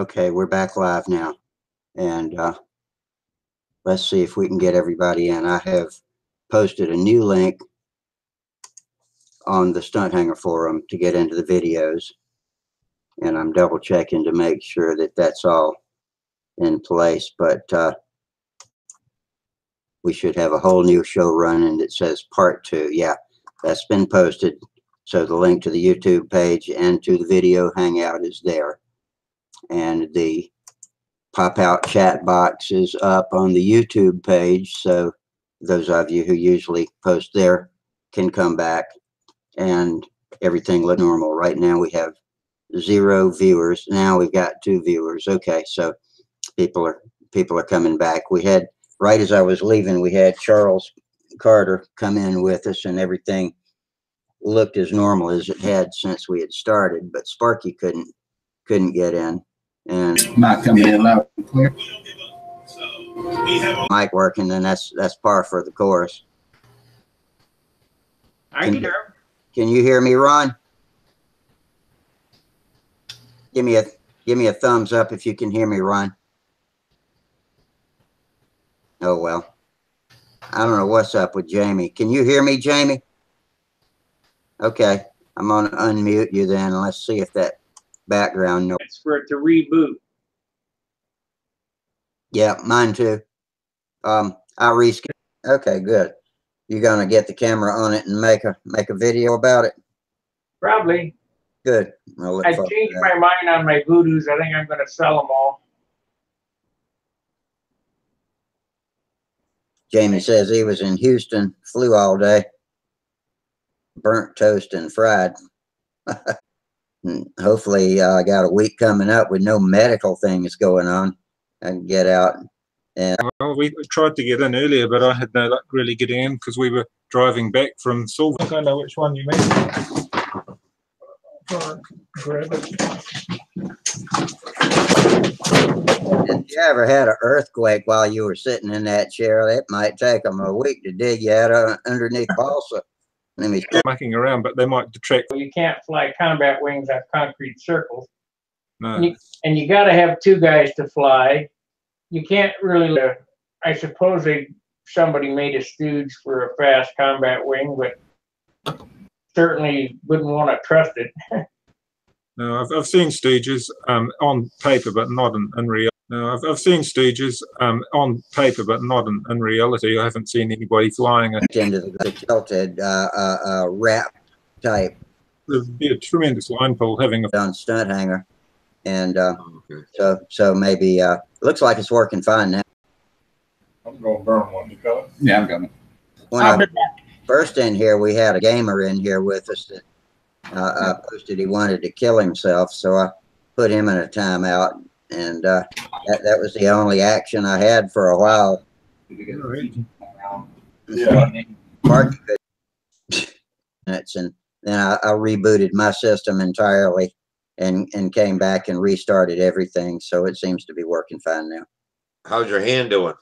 Okay, we're back live now, and let's see if we can get everybody in. I have posted a new link on the Stunt Hanger forum to get into the videos, and I'm double checking to make sure that that's all in place, but we should have a whole new show running that says part 2. Yeah, that's been posted, so the link to the YouTube page and to the video Hangout is there, and the pop-out chat box is up on the YouTube page, so those of you who usually post there can come back and everything look normal. Right now we have 0 viewers. Now we've got 2 viewers. Okay, so people are coming back. We had, right as I was leaving, we had Charles Carter come in with us, and everything looked as normal as it had since we had started, but Sparky couldn't get in. And not coming in loud and clear. Mic working, then that's par for the course. I can hear. Can you hear me, Ron? Give me a thumbs up if you can hear me, Ron. Oh well. I don't know what's up with Jamie. Can you hear me, Jamie? Okay, I'm gonna unmute you then, and let's see if that background noise. It's for it to reboot. Yeah, mine too. I reskin. Okay, good. You gonna get the camera on it and make a video about it? Probably. Good. I changed my mind on my voodoos. I think I'm gonna sell them all. Jamie says he was in Houston, flew all day, burnt toast and fried. Hopefully I got a week coming up with no medical things going on. I can get out. And well, we tried to get in earlier, but I had no luck really getting in because we were driving back from Silver. I think I know which one you mean. Grab it. If you ever had an earthquake while you were sitting in that chair, it might take them a week to dig you out underneath balsa. Let me mucking around, but they might detract. You can't fly combat wings on concrete circles. No. And you got to have 2 guys to fly. You can't really. I suppose somebody made a stooge for a fast combat wing, but certainly wouldn't want to trust it. No, I've seen stooges on paper, but not in reality. No, I've seen stooges on paper, but not in reality. I haven't seen anybody flying it. Into the tilted wrap type. There'd be a tremendous line pull having a on Stunt Hanger, and so maybe looks like it's working fine now. I'm gonna burn one. You got it? Yeah, I'm coming. When I first in here, we had a gamer in here with us that posted he wanted to kill himself, so I put him in a timeout, and that was the only action I had for a while. Yeah. Mark and then I rebooted my system entirely and came back and restarted everything, so it seems to be working fine now. How's your hand doing?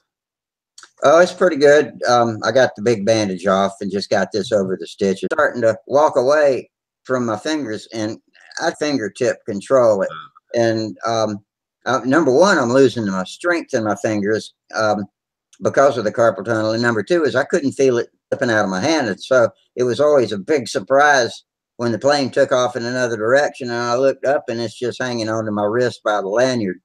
Oh, it's pretty good. I got the big bandage off and just got this over the stitch. It's starting to walk away from my fingers, and I fingertip control it. And number one, I'm losing my strength in my fingers because of the carpal tunnel. And number 2 is I couldn't feel it slipping out of my hand. And so it was always a big surprise when the plane took off in another direction, and I looked up and it's just hanging onto my wrist by the lanyard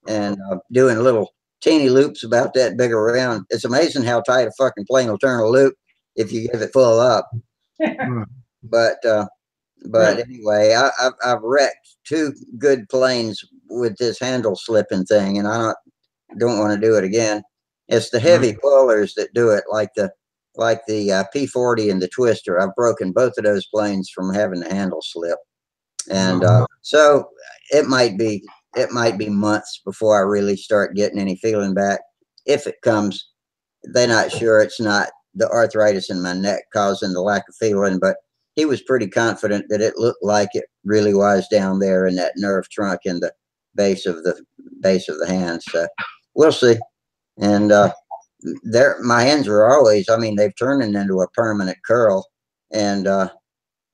and doing little teeny loops about that big around. It's amazing how tight a fucking plane will turn a loop if you give it full up. But anyway, I've wrecked 2 good planes with this handle slipping thing, and I don't want to do it again. It's the heavy pullers that do it, like the P-40 and the Twister. I've broken both of those planes from having the handle slip, and so it might be months before I really start getting any feeling back. If it comes, they're not sure it's not the arthritis in my neck causing the lack of feeling, but he was pretty confident that it looked like it really was down there in that nerve trunk in the base of the hand. So we'll see. And my hands are always, I mean, they've turned into a permanent curl, and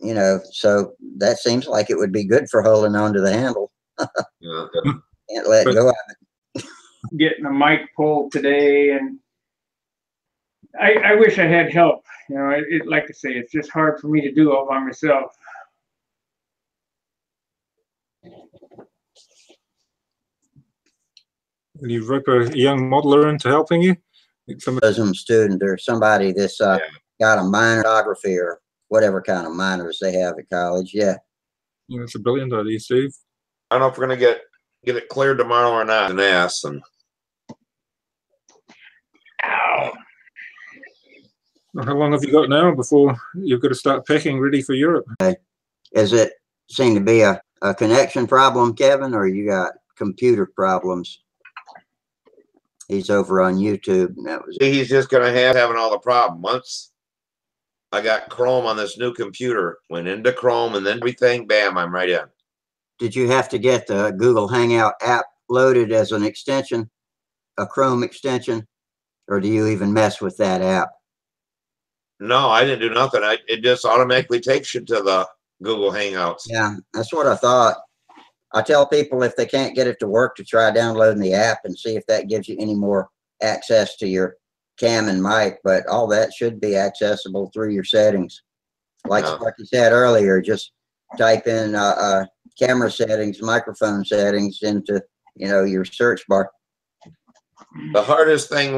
you know, so that seems like it would be good for holding onto the handle. Can't let go of it. getting a mic pulled today, and I wish I had help. You know, like I say, it's just hard for me to do all by myself. Will you rope a young modeler into helping you? Some student or somebody that's got a minor in photography or whatever kind of minors they have at college. Yeah. Yeah, that's a brilliant idea, Steve. I don't know if we're gonna get it cleared tomorrow or not. An ass and. Ow. How long have you got now before you've got to start packing ready for Europe? Okay. Is it seem to be a connection problem, Kevin, or you got computer problems? He's over on YouTube. And that was He's just gonna having all the problem. Once I got Chrome on this new computer, went into Chrome and then everything, bam, I'm right in. Did you have to get the Google Hangout app loaded as an extension, a Chrome extension, or do you even mess with that app? No, I didn't do nothing. It just automatically takes you to the Google Hangouts. Yeah, that's what I thought. I tell people if they can't get it to work to try downloading the app and see if that gives you any more access to your cam and mic, but all that should be accessible through your settings. Like Sparky said earlier, just type in camera settings, microphone settings into, you know, your search bar. The hardest thing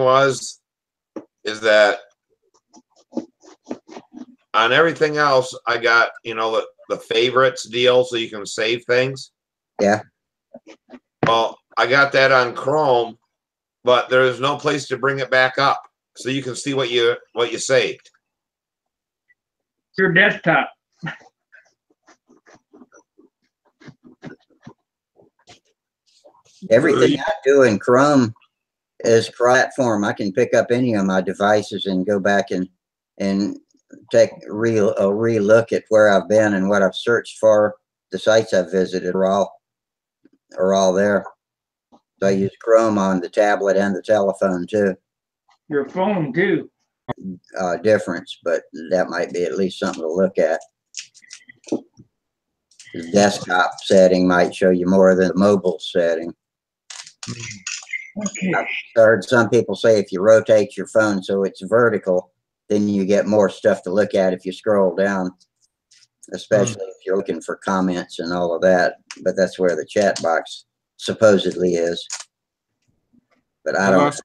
is that on everything else, I got, you know, the favorites deal so you can save things. Yeah. Well, I got that on Chrome, but there is no place to bring it back up so you can see what you saved. Your desktop. Everything I do in Chrome is platform. I can pick up any of my devices and go back and take a re-look at where I've been and what I've searched for. The sites I've visited are all there. So I use Chrome on the tablet and the telephone too. Your phone too. Difference, but that might be at least something to look at. The desktop setting might show you more than the mobile setting. Okay. I've heard some people say if you rotate your phone so it's vertical, then you get more stuff to look at if you scroll down, especially if you're looking for comments and all of that. But that's where the chat box supposedly is. But I don't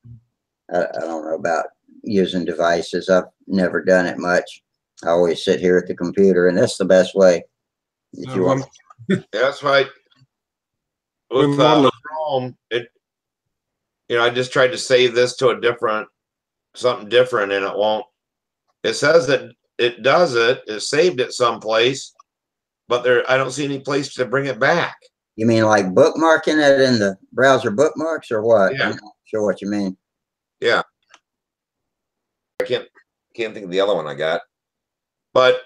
know about using devices. I've never done it much. I always sit here at the computer, and that's the best way. If you want. That's right. With Chrome, I just tried to save this to something different, and it won't. It says that it does it. It saved it someplace, but I don't see any place to bring it back. You mean like bookmarking it in the browser bookmarks or what? Yeah. I'm not sure what you mean. Yeah. I can't think of the other one I got. But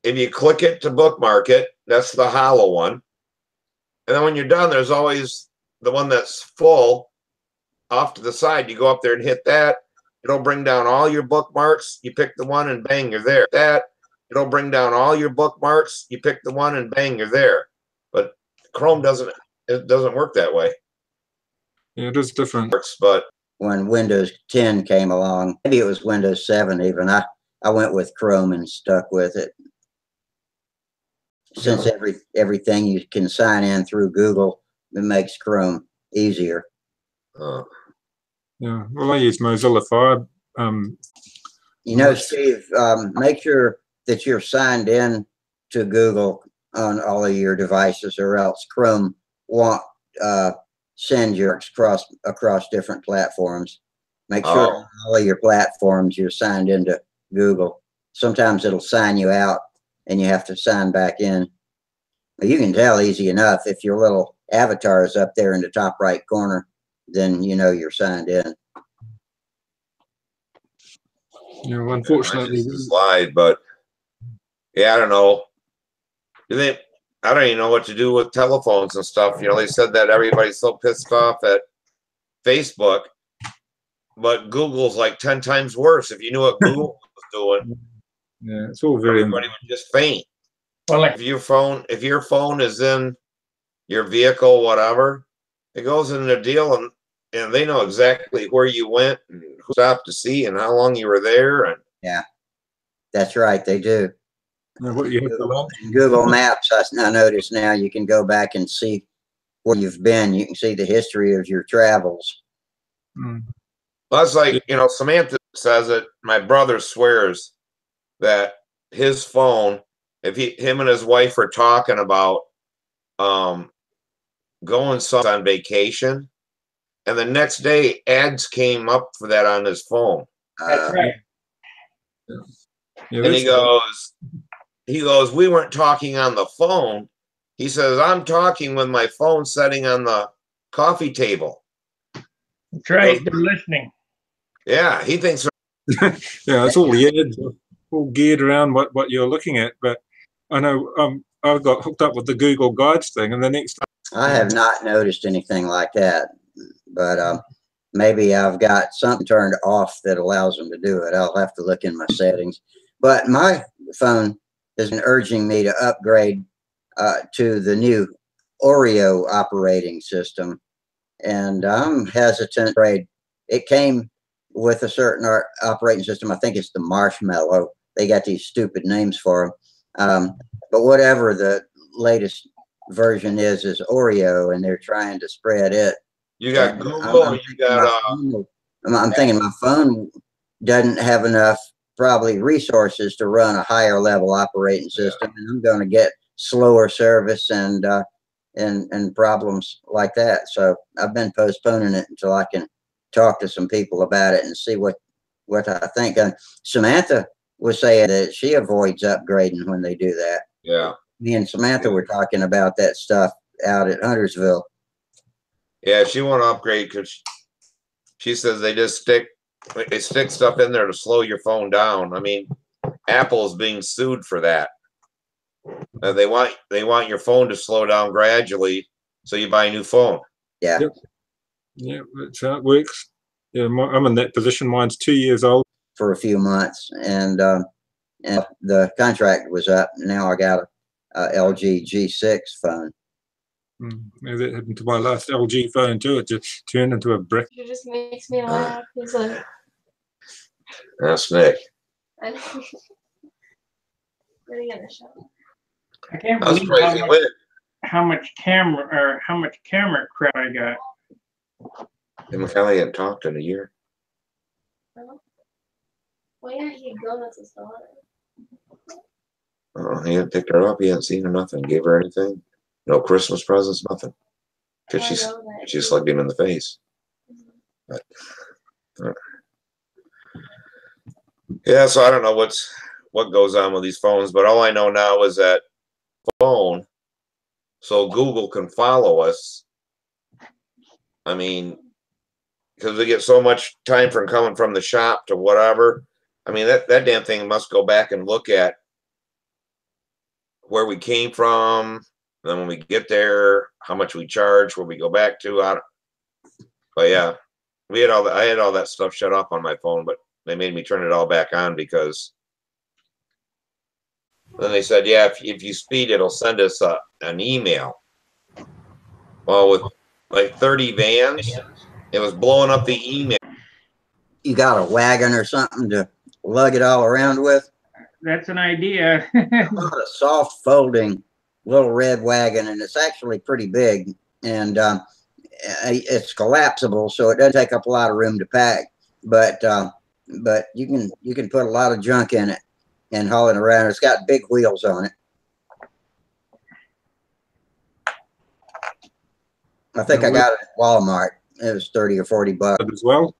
if you click it to bookmark it, that's the hollow one. And then when you're done, there's always the one that's full off to the side. You go up there and hit that. It'll bring down all your bookmarks. You pick the one and bang, you're there. It'll bring down all your bookmarks. You pick the one and bang, you're there. But Chrome doesn't work that way. Yeah, it is different. But when Windows 10 came along, maybe it was Windows 7 even, I went with Chrome and stuck with it. Since everything you can sign in through Google, it makes Chrome easier. Yeah, well, I use Mozilla Fire. You know, Steve, make sure that you're signed in to Google on all of your devices, or else Chrome won't send your across different platforms. Make sure on all of your platforms you're signed into Google. Sometimes it'll sign you out and you have to sign back in. But you can tell easy enough if your little avatar is up there in the top right corner, then you know you're signed in. You know, unfortunately, slide, but yeah, I don't know. I don't even know what to do with telephones and stuff. You know, they said that everybody's so pissed off at Facebook, but Google's like 10 times worse. If you knew what Google was doing, yeah, it's all very. Everybody would just faint. Well, if your phone is in your vehicle, whatever, it goes in the deal, and they know exactly where you went and who stopped to see and how long you were there. And Yeah, that's right. They do. What you have to learn. Google Maps, I notice now you can go back and see where you've been. You can see the history of your travels. Mm. Well, that's like, Samantha says it. My brother swears that his phone, if him and his wife are talking about going on vacation, and the next day ads came up for that on his phone. That's right. And he goes, we weren't talking on the phone. He says, I'm talking with my phone setting on the coffee table. That's right. They're listening. Yeah, he thinks. Yeah, it's all the ads, all geared around what you're looking at. But I know I got hooked up with the Google Guides thing, and the next. I have not noticed anything like that, but maybe I've got something turned off that allows them to do it. I'll have to look in my settings. But my phone has been urging me to upgrade to the new Oreo operating system, and I'm hesitant. It came with a certain operating system. I think it's the Marshmallow. They got these stupid names for them. But whatever the latest version is Oreo, and they're trying to spread it. You got Google, I'm thinking my phone doesn't have enough probably resources to run a higher level operating system, and I'm going to get slower service and problems like that. So I've been postponing it until I can talk to some people about it and see what I think. Samantha was saying that she avoids upgrading when they do that. Yeah. Me and Samantha were talking about that stuff out at Huntersville. Yeah, she won't upgrade because she says they stick stuff in there to slow your phone down. I mean, Apple's being sued for that. They want your phone to slow down gradually, so you buy a new phone. Yeah. Yep. Yeah, that's how it works. Yeah, I'm in that position. Mine's 2 years old. For a few months, and the contract was up. Now I got a LG G6 phone. Yeah, that happened to my last LG phone too. It just turned into a brick. It just makes me laugh. He's like, That's Nick. I know. What are you gonna show? I can't That's believe crazy. how much camera crap I got. Him and Kelly hadn't talked in a year. Why didn't he go with his daughter? Oh, he hadn't picked her up. He hadn't seen her, nothing. Gave her anything. No Christmas presents, nothing. Because she slugged him in the face. But, yeah, so I don't know what goes on with these phones, but all I know now is that phone, so Google can follow us. I mean, because we get so much time from coming from the shop to whatever. I mean, that damn thing must go back and look at where we came from. And then when we get there, how much we charge, where we go back to. But yeah, I had all that stuff shut off on my phone, but they made me turn it all back on because then they said, yeah, if you speed, it'll send us an email. Well, with like 30 vans, it was blowing up the email. You got a wagon or something to lug it all around with? That's an idea. I bought a soft folding little red wagon, and it's actually pretty big, and it's collapsible, so it doesn't take up a lot of room to pack. But you can put a lot of junk in it and haul it around. It's got big wheels on it. I think I got it at Walmart. It was 30 or 40 bucks as well.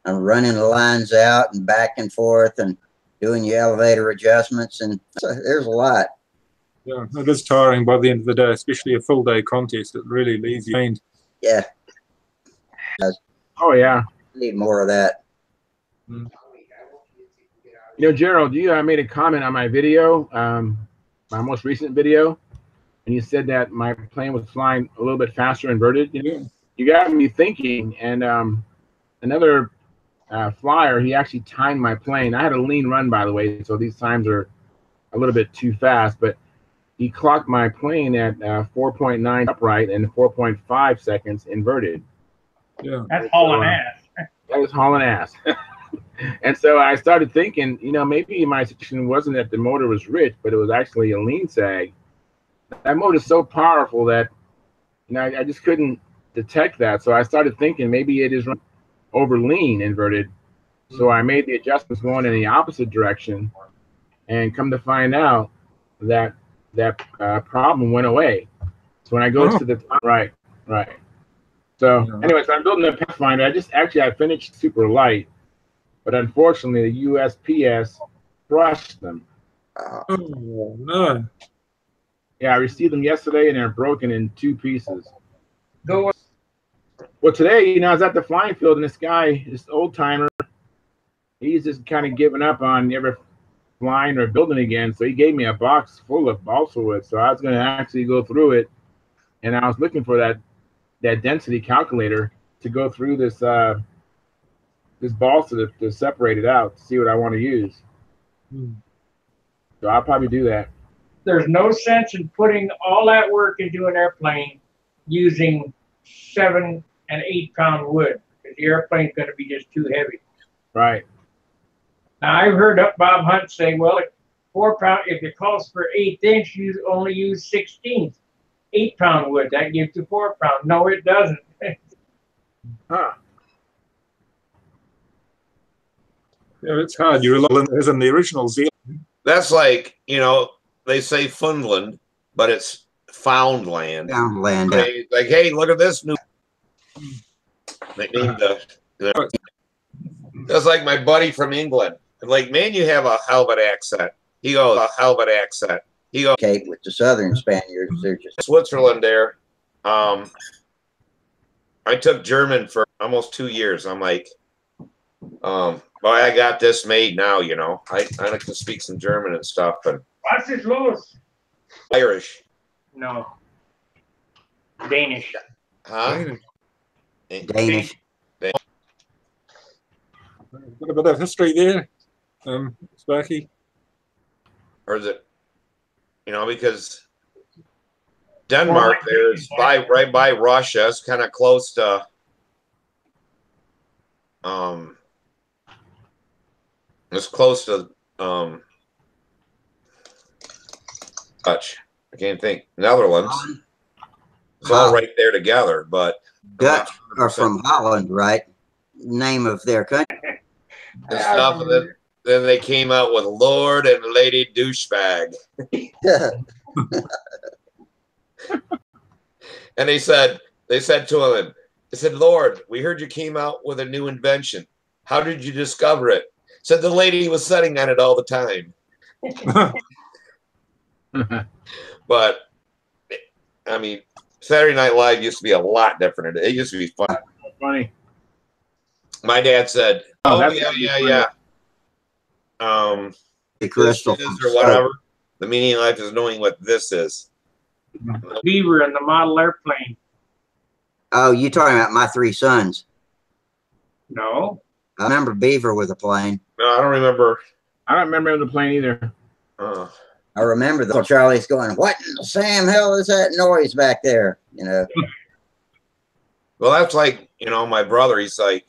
I'm running the lines out and back and forth and doing your elevator adjustments, and there's a lot. Yeah, it is tiring by the end of the day, especially a full day contest. It really leaves you drained. Yeah. Oh yeah. Need more of that. You know, Gerald, you made a comment on my video, my most recent video, and you said that my plane was flying a little bit faster inverted. You got me thinking, and another flyer, he actually timed my plane. I had a lean run, by the way, so these times are a little bit too fast, but he clocked my plane at 4.9 upright and 4.5 seconds inverted. Yeah. That's hauling ass. That was hauling ass. And so I started thinking, you know, maybe my situation wasn't that the motor was rich, but it was actually a lean sag. That motor is so powerful that, you know, I just couldn't detect that. So I started thinking maybe it is over lean inverted. So I made the adjustments going in the opposite direction, and come to find out that problem went away. So when I go to the top, right. So anyways, I'm building a Pathfinder. I finished super light, but unfortunately the USPS crushed them. Oh no. Yeah, I received them yesterday, and they're broken in 2 pieces. Go. Well, today, you know, I was at the flying field, and this guy, this old timer, he's just kind of given up on ever flying or building again. So he gave me a box full of balsa wood. So I was going to actually go through it, and I was looking for that density calculator to go through this this balsa to separate it out to see what I want to use. So I'll probably do that. There's no sense in putting all that work into an airplane using 7 and 8 pound wood, because the airplane's going to be just too heavy. Right. Now I've heard Bob Hunt say, well, if 4 pound, if it calls for 1/8 inch, you only use 16th. 8 pound wood, that gives you 4 pound. No, it doesn't. Huh. Yeah, it's hard. You're a little in the original Zealand. That's like, you know, they say Funland, but it's found land. Found land. Like, hey, look at this new. They named that's like my buddy from England. Like, man, you have a hell of an accent. He goes, a hell of an accent. He goes, Okay, with the Southern Spaniards, they're just Switzerland there. I took German for almost 2 years. I'm like, boy, I got this made now, you know. I like to speak some German and stuff, but What's this, Louis? Irish. No. Danish. Huh? Danish. Got a bit of history there, Sparky. Or is it, you know, because Denmark there is right by Russia. It's kind of close to it's close to Dutch. I can't think. Netherlands. It's all right there together, but Dutch are from Holland, right? Name of their country. the stuff of it. Then they came out with Lord and Lady Douchebag. And they said to him, they said, Lord, we heard you came out with a new invention. How did you discover it? Said the lady was sitting on it all the time. But I mean, Saturday Night Live used to be a lot different. It used to be fun. Funny. My dad said, "Oh yeah. The crystal this is or whatever. The meaning of life is knowing what this is." Beaver and the model airplane. Oh, you talking about My Three Sons? No. I remember Beaver with a plane. No, I don't remember. I don't remember the plane either. I remember the Charlie's going, "What in the Sam hell is that noise back there?" You know. Well, that's like, you know, my brother. He's like,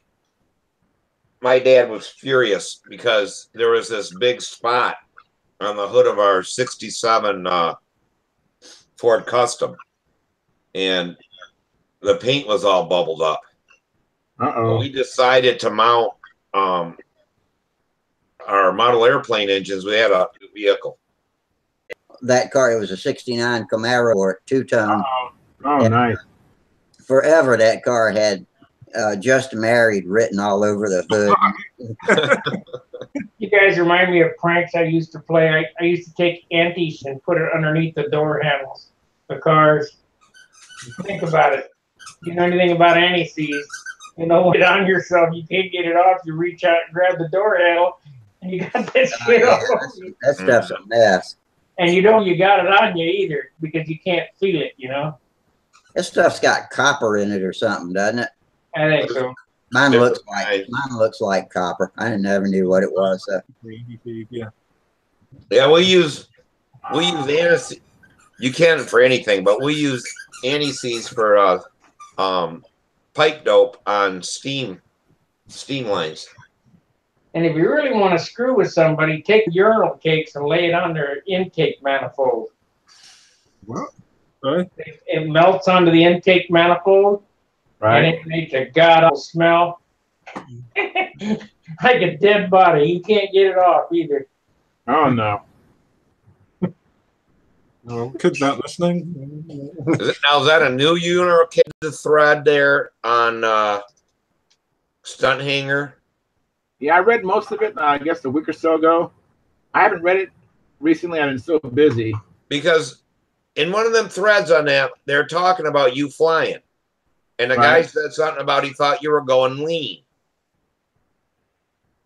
my dad was furious because there was this big spot on the hood of our '67 Ford Custom, and the paint was all bubbled up. Uh-oh. We decided to mount our model airplane engines. We had a vehicle. That car, it was a '69 Camaro or 2-tone. Oh, nice. Forever that car had "Just Married" written all over the hood. You guys remind me of pranks I used to play. I used to take antis and put it underneath the door handles, the cars. Think about it. You know anything about anti-seize? You know, it on yourself, you can't get it off. You reach out and grab the door handle, and you got this shit off. That stuff's a mess. And you don't, you got it on you either because you can't feel it, you know? That stuff's got copper in it or something, doesn't it? I think so. Mine looks like copper. I never knew what it was. Yeah. Yeah, we use You can for anything, but we use anti-seize for pipe dope on steam lines. And if you really want to screw with somebody, take urinal cakes and lay it on their intake manifold. What? Sorry? It melts onto the intake manifold, Right. and it makes a god-awful smell. Like a dead body. You can't get it off either. Oh no. Well, kids aren't listening. Is that a new urinal cake thread there on Stunt Hanger? Yeah, I read most of it. I guess a week or so ago. I haven't read it recently. I've been so busy. Because in one of them threads on that, they're talking about you flying, and the guy said something about he thought you were going lean.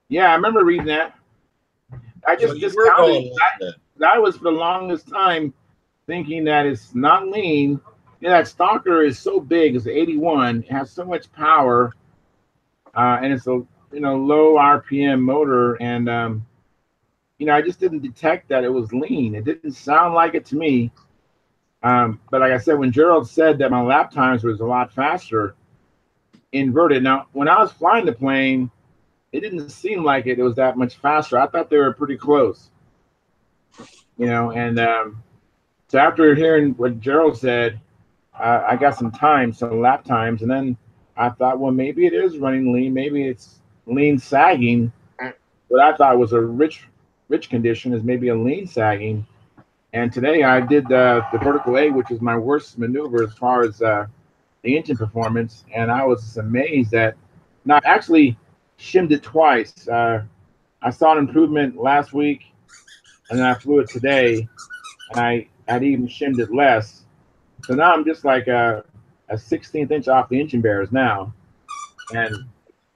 Yeah, I remember reading that. I just discounted. I was for the longest time thinking that it's not lean. Yeah, that Stalker is so big. It's 81. It has so much power, and it's a low RPM motor. And I just didn't detect that it was lean. It didn't sound like it to me. But like I said, when Gerald said that my lap times was a lot faster, inverted. Now, when I was flying the plane, it didn't seem like it was that much faster. I thought they were pretty close. And so after hearing what Gerald said, I got some lap times, and then I thought, well, maybe it is running lean. Maybe it's lean sagging. What I thought was a rich condition is maybe a lean sagging. And today I did the vertical A, which is my worst maneuver as far as the engine performance, and I was just amazed that not actually shimmed it twice. I saw an improvement last week, and then I flew it today, and I had even shimmed it less. So now I'm just like a 16th inch off the engine bearers now. And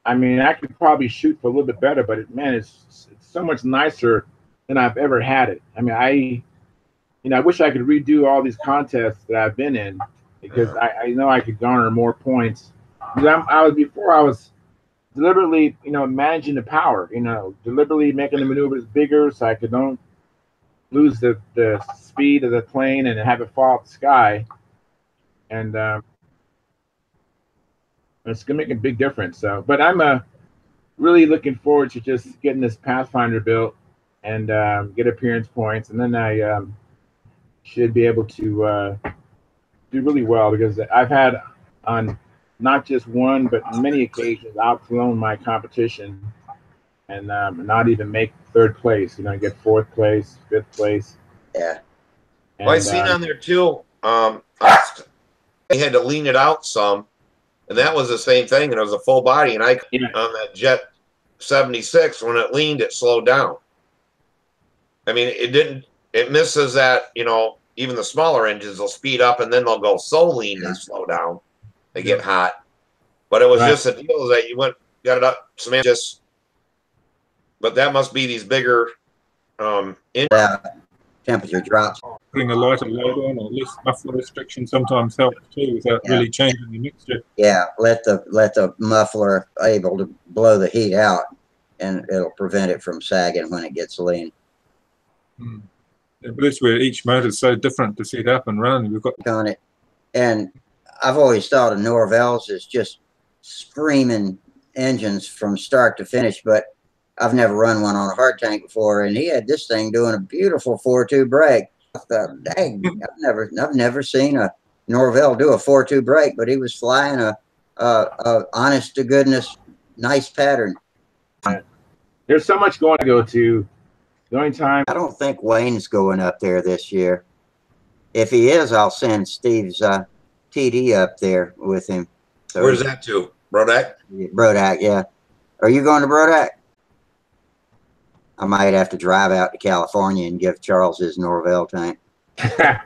I mean, I could probably shoot for a little bit better, but it's so much nicer than I've ever had it. I mean, I wish I could redo all these contests that I've been in, because I know I could garner more points. Because I was deliberately, managing the power, deliberately making the maneuvers bigger so I could don't lose the speed of the plane and have it fall off the sky. And it's gonna make a big difference. So, but I'm really looking forward to just getting this Pathfinder built and get appearance points, and then I should be able to do really well, because I've had on not just one but many occasions outflown my competition and not even make third place. Get fourth place, fifth place. Yeah. Well, I seen on there too. They had to lean it out some, and that was the same thing. And it was a full body, and on that Jet 76, when it leaned, it slowed down. I mean, it didn't. It misses that. Even the smaller engines will speed up, and then they'll go so lean they slow down. They get hot. But it was just a deal that you got it up some just. But that must be these bigger temperature drops. Putting a lighter load on, or less muffler restriction sometimes helps too, without really changing the mixture. Yeah, let the muffler able to blow the heat out, and it'll prevent it from sagging when it gets lean. Yeah, but that's where each motor is so different to set up and run. We've got on it, and I've always thought of Norvell's as just screaming engines from start to finish, but I've never run one on a hard tank before, and he had this thing doing a beautiful 4.2 brake. I thought, dang, I've never seen a Norvell do a 4.2 brake, but he was flying a honest to goodness nice pattern. There's so much going to go to. The only time I don't think Wayne's going up there this year. If he is, I'll send Steve's TD up there with him. So where's that to? Brodak? Brodak, yeah. Are you going to Brodak? I might have to drive out to California and give Charles his Norvell tank. Yeah,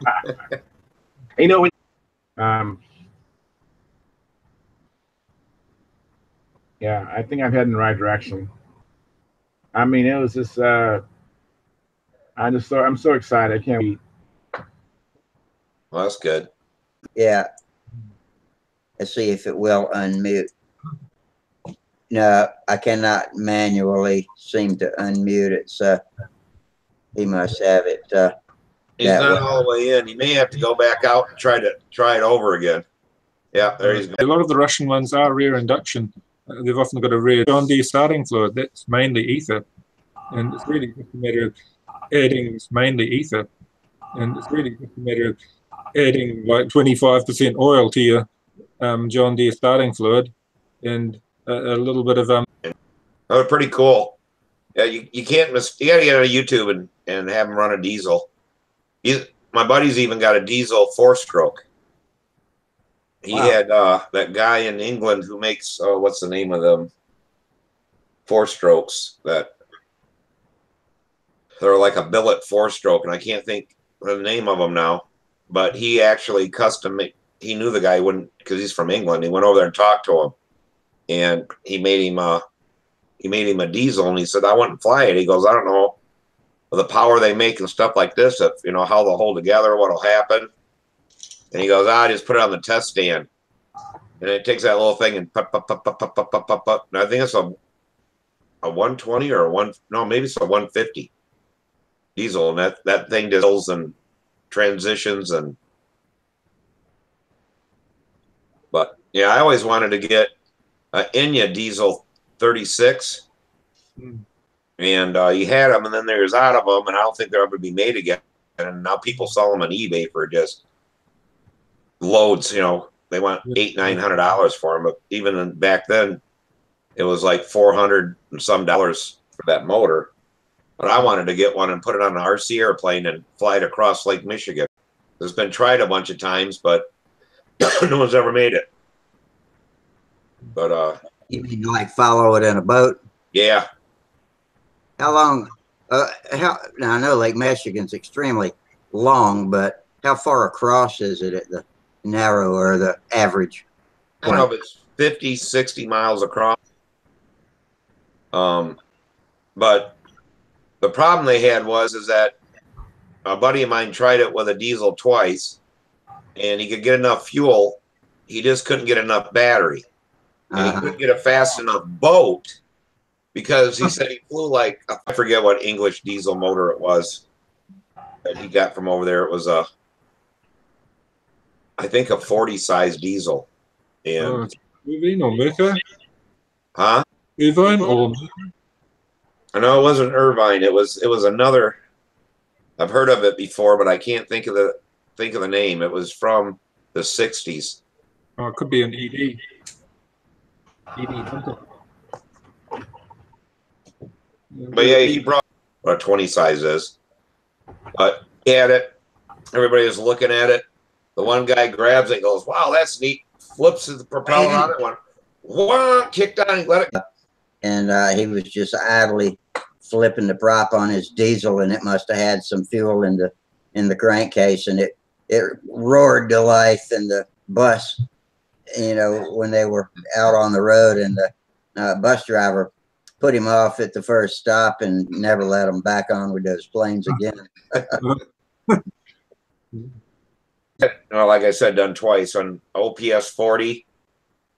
I think I'm heading in the right direction. I mean, it was just I'm so excited. I can't wait. Well, that's good. Yeah. Let's see if it will unmute. No, I cannot manually seem to unmute it, so he must have it He's that not way. all the way in. He may have to go back out and try it over again. Yeah, there he's A lot of the Russian ones are rear induction. They've often got a rear John Deere starting fluid. That's mainly ether, and it's really just a matter of adding mainly ether, and it's really just a matter of adding like 25% oil to your John Deere starting fluid, and a little bit of Oh, pretty cool. Yeah, you can't miss. You gotta get on YouTube and have him run a diesel. My buddy's even got a diesel 4-stroke. He had that guy in England who makes what's the name of them 4-strokes that they're like a billet 4-stroke, and I can't think of the name of them now. But he actually custom made. He knew the guy wouldn't because he's from England. He went over there and talked to him, and he made him a diesel, and he said, I wouldn't fly it. He goes, I don't know the power they make and stuff like this, if you know how they'll hold together, what'll happen. And he goes, I just put it on the test stand. And it takes that little thing and pop, pop, pop, pop, pop, pop, pop, pop, pop. And I think it's a 120 or maybe it's a 150 diesel. And that thing does and transitions but yeah, I always wanted to get an Enya diesel 36. And you had them, and then there's out of them, and I don't think they'll ever be made again. And now people sell them on eBay for just loads. You know, they want $800-900 for them. But even back then, it was like $400 and some dollars for that motor. But I wanted to get one and put it on an RC airplane and fly it across Lake Michigan. It's been tried a bunch of times, but no one's ever made it. But You mean like follow it in a boat? yeah. How long? Now I know Lake Michigan's extremely long, but how far across is it at the narrow or the average? I don't know if it's 50, 60 miles across. But the problem they had is that a buddy of mine tried it with a diesel twice, and he could get enough fuel. He just couldn't get enough battery. And he couldn't get a fast enough boat because he said he flew like, I forget what English diesel motor it was that he got from over there. It was I think a 40 size diesel. And Irvine or Merca? huh? Irvine or I know it wasn't Irvine. It was another. I've heard of it before, but I can't think of the name. It was from the 60s. oh, it could be an ED. Hunter. But yeah, he brought what a 20 size is. But he had it. Everybody was looking at it. The one guy grabs it and goes, wow, that's neat. Flips the propeller on it, went, kicked on and let it. And he was just idly flipping the prop on his diesel, and it must have had some fuel in the crankcase, and it roared to life in the bus, you know, when they were out on the road, and the bus driver put him off at the first stop and never let him back on with those planes again. Well, like I said, done twice on OPS 40,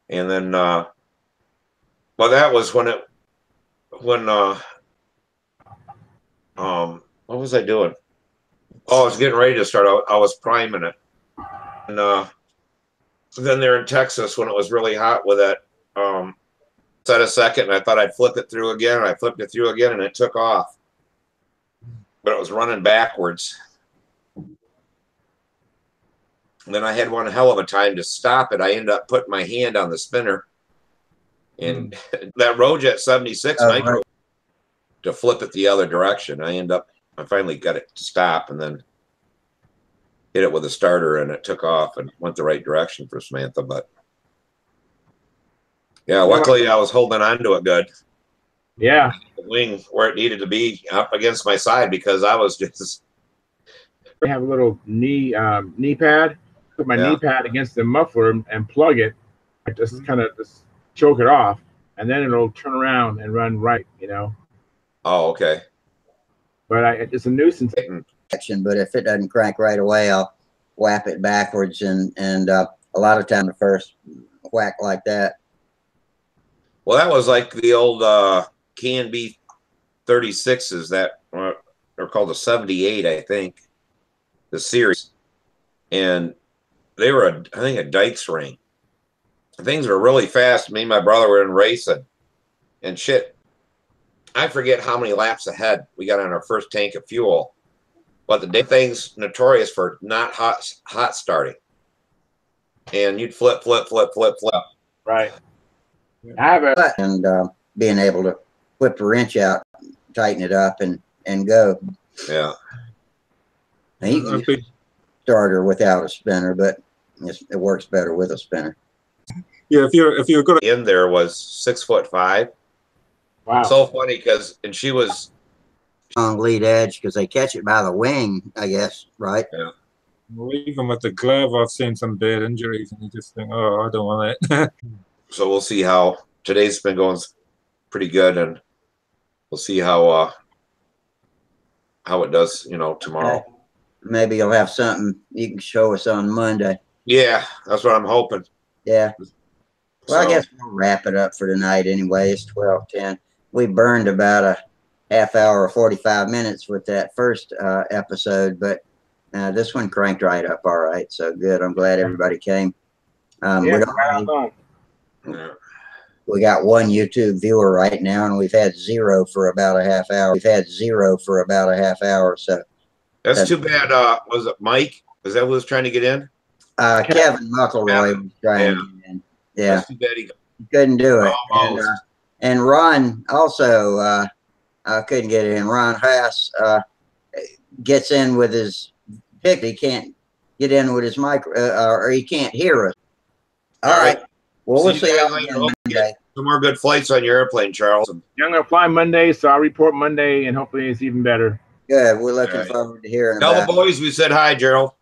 and then well, that was when what was I doing? Oh, I was getting ready to start. I was priming it, and then there in Texas when it was really hot with that. Set a second, and I thought I'd flip it through again, and I flipped it through again, and it took off, but it was running backwards. And then I had one hell of a time to stop it. I ended up putting my hand on the spinner, and that Rojet 76 nitro Right. to flip it the other direction. I finally got it to stop, and then hit it with a starter, and it took off and went the right direction for Samantha. But yeah, luckily I was holding on to it good. Yeah. The wing where it needed to be up against my side because I was just. I have a little knee pad. Put my knee pad against the muffler and plug it. Just kind of just choke it off, and then it'll turn around and run right. You know. Oh, okay. But it's a nuisance. But if it doesn't crank right away, I'll whap it backwards, and a lot of time the first whack like that. Well, that was like the old K&B 36s that are called a 78, I think. the series, and they were I think a Dykes ring. Things were really fast. Me and my brother were in racing, and shit. I forget how many laps ahead we got on our first tank of fuel, but the day thing's notorious for not hot starting, and you'd flip. Right. I have a and being able to whip the wrench out, tighten it up, and go. Yeah. You can use a starter without a spinner, but it works better with a spinner. Yeah, if you're good In there was 6'5". wow. So funny and she was On lead edge because they catch it by the wing, I guess, right? Yeah. well, even with the glove, I've seen some bad injuries, and you just think, oh, I don't want that. So we'll see how today's been going pretty good, and we'll see how it does, tomorrow. Okay. Maybe you'll have something you can show us on Monday. Yeah, that's what I'm hoping. Yeah. Well, I So, guess we'll wrap it up for tonight anyway. It's 12:10. We burned about a half hour or 45 minutes with that first episode, but this one cranked right up all right. So good. I'm glad everybody came. We got one YouTube viewer right now, and we've had zero for about a half hour. So that's too bad. Was it Mike? Is that who was trying to get in? Kevin McElroy was trying to get in. Yeah. That's too bad he couldn't do it. Almost. And Ron also couldn't get in. Ron Haas gets in with his pick. He can't get in with his mic, or he can't hear us. All right. Well, we'll see you later. Monday. Some more good flights on your airplane, Charles. I'm gonna fly Monday, so I'll report Monday, and hopefully it's even better. Good. We're looking All right. forward to hearing Tell about the boys we said hi, Gerald.